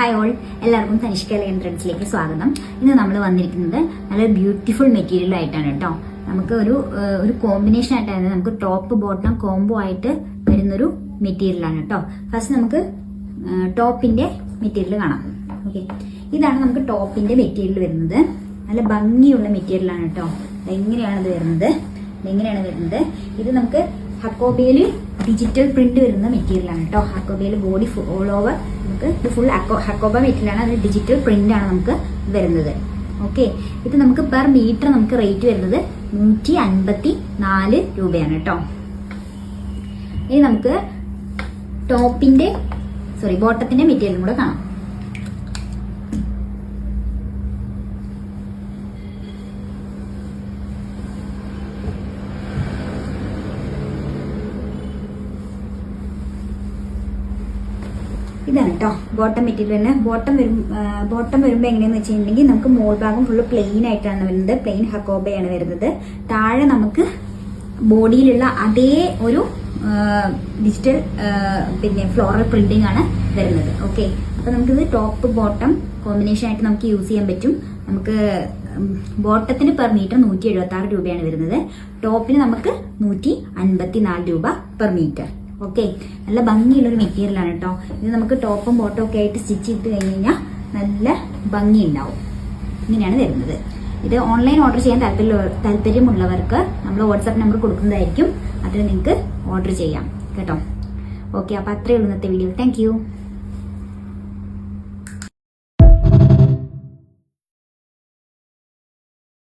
Hi all, എല്ലാവർക്കും Tanishka elegant ത്രെഡ്സിലേക്ക് സ്വാഗതം. ഇന്ന് നമ്മൾ വന്നിരിക്കുന്നത് നല്ലൊരു ബ്യൂട്ടിഫുൾ മെറ്റീരിയൽ ആയിട്ടാണ് കേട്ടോ. നമുക്ക് ഒരു കോമ്പിനേഷൻ ആയിട്ടാണ്, നമുക്ക് ടോപ്പ് ബോട്ടം കോംബോ ആയിട്ട് വരുന്നൊരു മെറ്റീരിയലാണ് കേട്ടോ. ഫസ്റ്റ് നമുക്ക് ടോപ്പിന്റെ മെറ്റീരിയൽ കാണാം. ഓക്കെ, ഇതാണ് നമുക്ക് ടോപ്പിന്റെ മെറ്റീരിയൽ വരുന്നത്. നല്ല ഭംഗിയുള്ള മെറ്റീരിയലാണ് കേട്ടോ. എങ്ങനെയാണ് വരുന്നത്? ഇത് നമുക്ക് ഹക്കോബയില് ഡിജിറ്റൽ പ്രിന്റ് വരുന്ന മെറ്റീരിയലാണ് കേട്ടോ. ഹക്കോബയില് ബോഡി ഓൾ ഓവർ നമുക്ക് ഇത് ഫുൾ ഹക്കോബ മെറ്റീരിയലാണ്. അത് ഡിജിറ്റൽ പ്രിന്റ് ആണ് നമുക്ക് വരുന്നത്. ഓക്കെ, ഇത് നമുക്ക് പെർ മീറ്റർ നമുക്ക് റേറ്റ് വരുന്നത് 154 രൂപയാണ് കേട്ടോ. ഇനി നമുക്ക് ബോട്ടത്തിന്റെ മെറ്റീരിയലും കൂടെ കാണാം. ഇതാണ് കേട്ടോ ബോട്ടം മെറ്റീരിയൽ തന്നെ. ബോട്ടം വരുമ്പോൾ എങ്ങനെയാന്ന് വെച്ചിട്ടുണ്ടെങ്കിൽ നമുക്ക് മോൾ ഭാഗം ഫുള്ള് പ്ലെയിൻ ആയിട്ടാണ് വരുന്നത്. പ്ലെയിൻ ഹക്കോബയാണ് വരുന്നത്. താഴെ നമുക്ക് ബോഡിയിലുള്ള അതേ ഒരു ഡിജിറ്റൽ ഫ്ലോറൽ പ്രിന്റിംഗ് ആണ് വരുന്നത്. ഓക്കെ, അപ്പൊ നമുക്കിത് ടോപ്പ് ബോട്ടം കോമ്പിനേഷൻ ആയിട്ട് നമുക്ക് യൂസ് ചെയ്യാൻ പറ്റും. നമുക്ക് ബോട്ടത്തിന് പെർ മീറ്റർ 176 രൂപയാണ് വരുന്നത്. ടോപ്പിന് നമുക്ക് 154 രൂപ പെർ മീറ്റർ. ഓക്കെ, നല്ല ഭംഗിയുള്ളൊരു മെറ്റീരിയലാണ് കേട്ടോ. ഇത് നമുക്ക് ടോപ്പും ബോട്ടവും ഒക്കെ ആയിട്ട് സ്റ്റിച്ച് ചെയ്ത് കഴിഞ്ഞാൽ നല്ല ഭംഗി ഉണ്ടാവും. ഇങ്ങനെയാണ് വരുന്നത്. ഇത് ഓൺലൈൻ ഓർഡർ ചെയ്യാൻ താല്പര്യമുള്ളവർക്ക് നമ്മൾ വാട്സാപ്പ് നമ്പർ കൊടുക്കുന്നതായിരിക്കും. അതിൽ നിങ്ങൾക്ക് ഓർഡർ ചെയ്യാം കേട്ടോ. ഓക്കെ, അപ്പോൾ അത്രയേ ഉള്ളൂ ഇന്നത്തെ വീഡിയോ. താങ്ക്